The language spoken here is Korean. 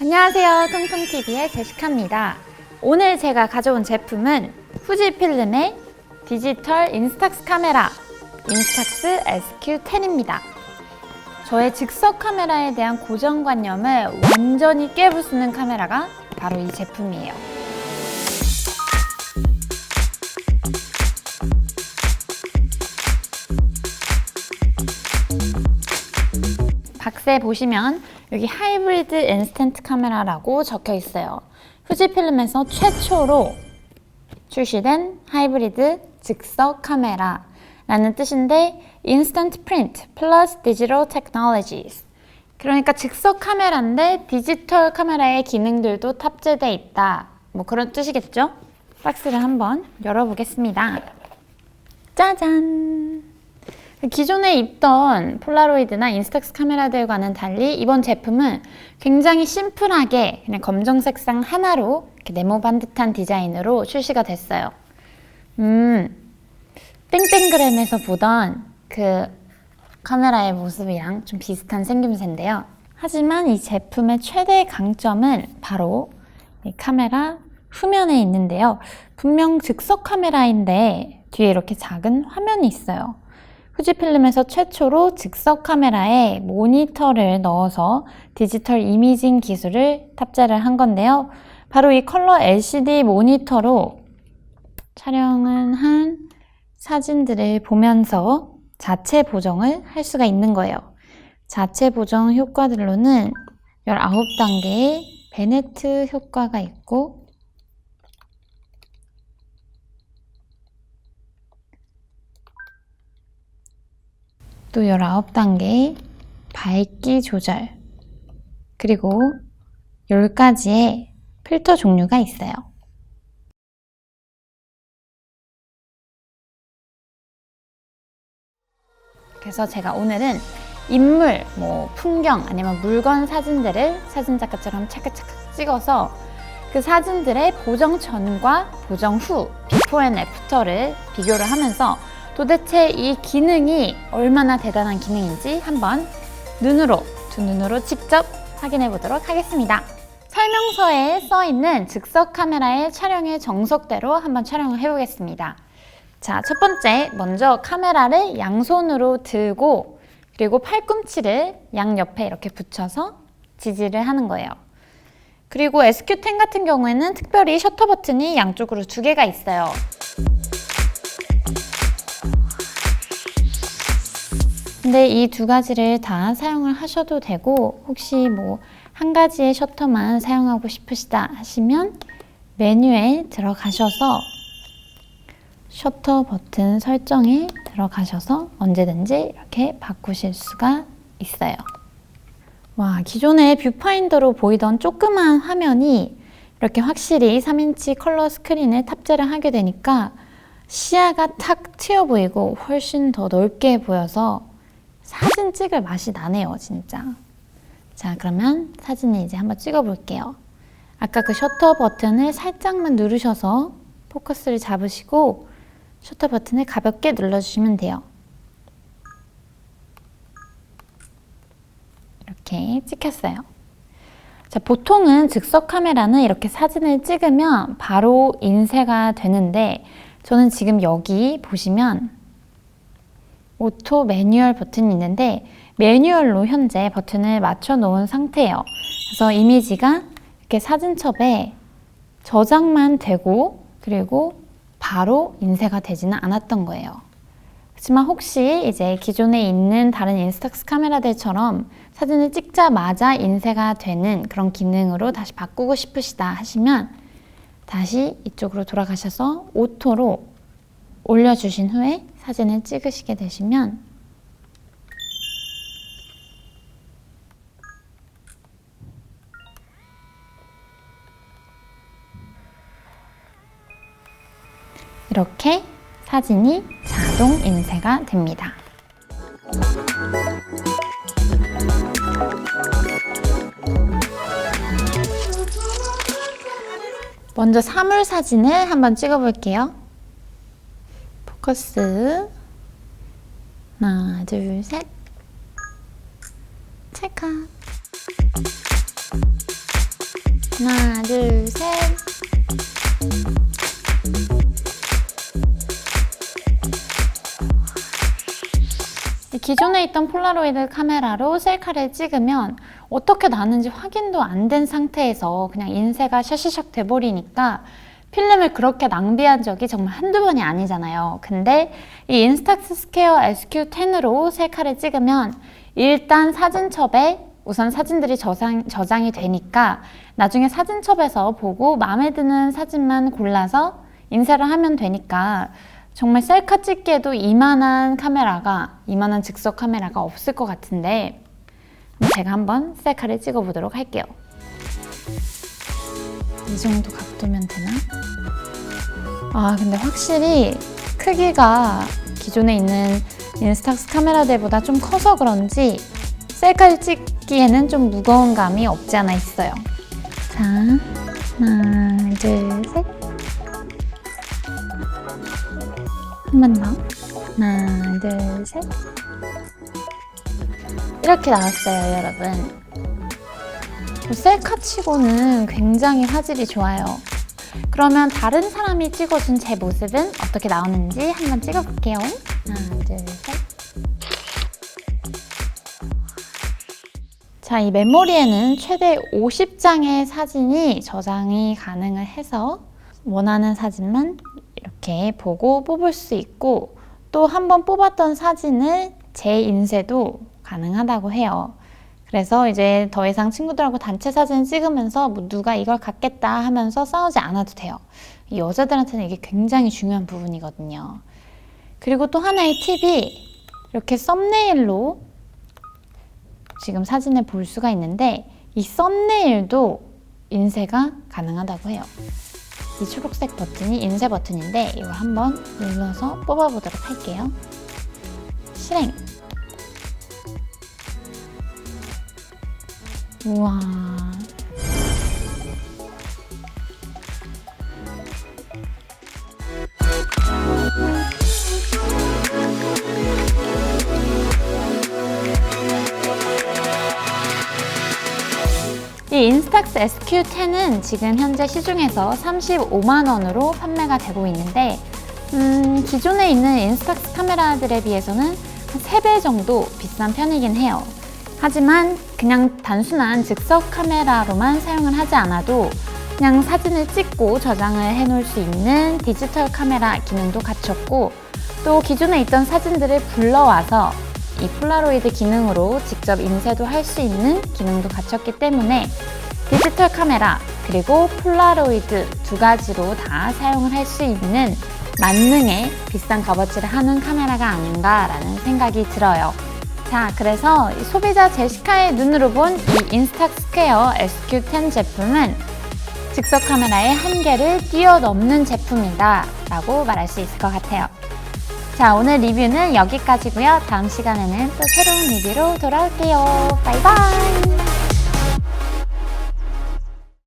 안녕하세요. 통통TV의 제시카입니다. 오늘 제가 가져온 제품은 후지필름의 디지털 인스탁스 카메라 인스탁스 SQ10입니다. 저의 즉석 카메라에 대한 고정관념을 완전히 깨부수는 카메라가 바로 이 제품이에요. 박스에 보시면 여기 하이브리드 인스턴트 카메라라고 적혀 있어요. 후지필름에서 최초로 출시된 하이브리드 즉석 카메라라는 뜻인데 인스턴트 프린트 플러스 디지털 테크놀로지스, 그러니까 즉석 카메라인데 디지털 카메라의 기능들도 탑재되어 있다, 뭐 그런 뜻이겠죠? 박스를 한번 열어보겠습니다. 짜잔! 기존에 입던 폴라로이드나 인스탁스 카메라들과는 달리 이번 제품은 굉장히 심플하게 그냥 검정 색상 하나로 이렇게 네모 반듯한 디자인으로 출시가 됐어요. 땡땡그램에서 보던 그 카메라의 모습이랑 좀 비슷한 생김새인데요. 하지만 이 제품의 최대 강점은 바로 이 카메라 후면에 있는데요. 분명 즉석 카메라인데 뒤에 이렇게 작은 화면이 있어요. 후지필름에서 최초로 즉석 카메라에 모니터를 넣어서 디지털 이미징 기술을 탑재를 한 건데요. 바로 이 컬러 LCD 모니터로 촬영을 한 사진들을 보면서 자체 보정을 할 수가 있는 거예요. 자체 보정 효과들로는 19단계의 베네트 효과가 있고, 또 19단계의 밝기 조절, 그리고 10가지의 필터 종류가 있어요. 그래서 제가 오늘은 인물, 풍경 아니면 물건 사진들을 사진작가처럼 차크차크 찍어서 그 사진들의 보정 전과 보정 후 비포 앤 애프터를 비교를 하면서 도대체 이 기능이 얼마나 대단한 기능인지 한번 두 눈으로 직접 확인해 보도록 하겠습니다. 설명서에 써 있는 즉석 카메라의 촬영의 정석대로 한번 촬영을 해보겠습니다. 자, 첫 번째, 먼저 카메라를 양손으로 들고 그리고 팔꿈치를 양옆에 이렇게 붙여서 지지를 하는 거예요. 그리고 SQ10 같은 경우에는 특별히 셔터 버튼이 양쪽으로 2개가 있어요. 근데 이 2가지를 다 사용을 하셔도 되고, 혹시 한 가지의 셔터만 사용하고 싶으시다 하시면 메뉴에 들어가셔서 셔터 버튼 설정에 들어가셔서 언제든지 이렇게 바꾸실 수가 있어요. 와, 기존에 뷰파인더로 보이던 조그만 화면이 이렇게 확실히 3인치 컬러 스크린을 탑재를 하게 되니까 시야가 탁 트여 보이고 훨씬 더 넓게 보여서 사진 찍을 맛이 나네요, 진짜. 자, 그러면 사진을 이제 한번 찍어 볼게요. 아까 그 셔터 버튼을 살짝만 누르셔서 포커스를 잡으시고 셔터 버튼을 가볍게 눌러주시면 돼요. 이렇게 찍혔어요. 자, 보통은 즉석 카메라는 이렇게 사진을 찍으면 바로 인쇄가 되는데, 저는 지금 여기 보시면 오토 매뉴얼 버튼이 있는데 매뉴얼로 현재 버튼을 맞춰 놓은 상태예요. 그래서 이미지가 이렇게 사진첩에 저장만 되고 그리고 바로 인쇄가 되지는 않았던 거예요. 하지만 혹시 이제 기존에 있는 다른 인스탁스 카메라들처럼 사진을 찍자마자 인쇄가 되는 그런 기능으로 다시 바꾸고 싶으시다 하시면 다시 이쪽으로 돌아가셔서 오토로 올려주신 후에 사진을 찍으시게 되시면 이렇게 사진이 자동 인쇄가 됩니다. 먼저 사물 사진을 한번 찍어 볼게요. 포커스 하나, 둘, 셋. 찰칵. 하나, 둘, 셋. 기존에 있던 폴라로이드 카메라로 셀카를 찍으면 어떻게 나는지 확인도 안 된 상태에서 그냥 인쇄가 샤샤샥 돼버리니까 필름을 그렇게 낭비한 적이 정말 한두 번이 아니잖아요. 근데 이 인스탁스 스퀘어 SQ10으로 셀카를 찍으면 일단 사진첩에 우선 사진들이 저장이 되니까 나중에 사진첩에서 보고 마음에 드는 사진만 골라서 인쇄를 하면 되니까 정말 셀카 찍기에도 이만한 즉석 카메라가 없을 것 같은데 제가 한번 셀카를 찍어 보도록 할게요. 이 정도 각도면 되나? 아, 근데 확실히 크기가 기존에 있는 인스탁스 카메라들보다 좀 커서 그런지 셀카를 찍기에는 좀 무거운 감이 없지 않아 있어요. 자, 하나, 둘, 셋. 한 번 더. 하나, 둘, 셋. 이렇게 나왔어요, 여러분. 셀카 치고는 굉장히 화질이 좋아요. 그러면 다른 사람이 찍어준 제 모습은 어떻게 나오는지 한번 찍어볼게요. 하나, 둘, 셋. 자, 이 메모리에는 최대 50장의 사진이 저장이 가능을 해서 원하는 사진만 이렇게 보고 뽑을 수 있고 또 한번 뽑았던 사진을 재인쇄도 가능하다고 해요. 그래서 이제 더 이상 친구들하고 단체 사진 찍으면서 뭐 누가 이걸 갖겠다 하면서 싸우지 않아도 돼요. 이 여자들한테는 이게 굉장히 중요한 부분이거든요. 그리고 또 하나의 팁이 이렇게 썸네일로 지금 사진을 볼 수가 있는데 이 썸네일도 인쇄가 가능하다고 해요. 이 초록색 버튼이 인쇄 버튼인데 이거 한번 눌러서 뽑아보도록 할게요. 실행! 우와. 이 인스탁스 SQ10은 지금 현재 시중에서 35만 원으로 판매가 되고 있는데 기존에 있는 인스탁스 카메라들에 비해서는 한 3배 정도 비싼 편이긴 해요. 하지만 그냥 단순한 즉석 카메라로만 사용을 하지 않아도 그냥 사진을 찍고 저장을 해놓을 수 있는 디지털 카메라 기능도 갖췄고 또 기존에 있던 사진들을 불러와서 이 폴라로이드 기능으로 직접 인쇄도 할 수 있는 기능도 갖췄기 때문에 디지털 카메라 그리고 폴라로이드 두 가지로 다 사용을 할 수 있는 만능의 비싼 값어치를 하는 카메라가 아닌가라는 생각이 들어요. 자, 그래서 소비자 제시카의 눈으로 본 이 인스탁스 스퀘어 SQ10 제품은 즉석 카메라의 한계를 뛰어넘는 제품이다 라고 말할 수 있을 것 같아요. 자, 오늘 리뷰는 여기까지고요. 다음 시간에는 또 새로운 리뷰로 돌아올게요. 바이바이!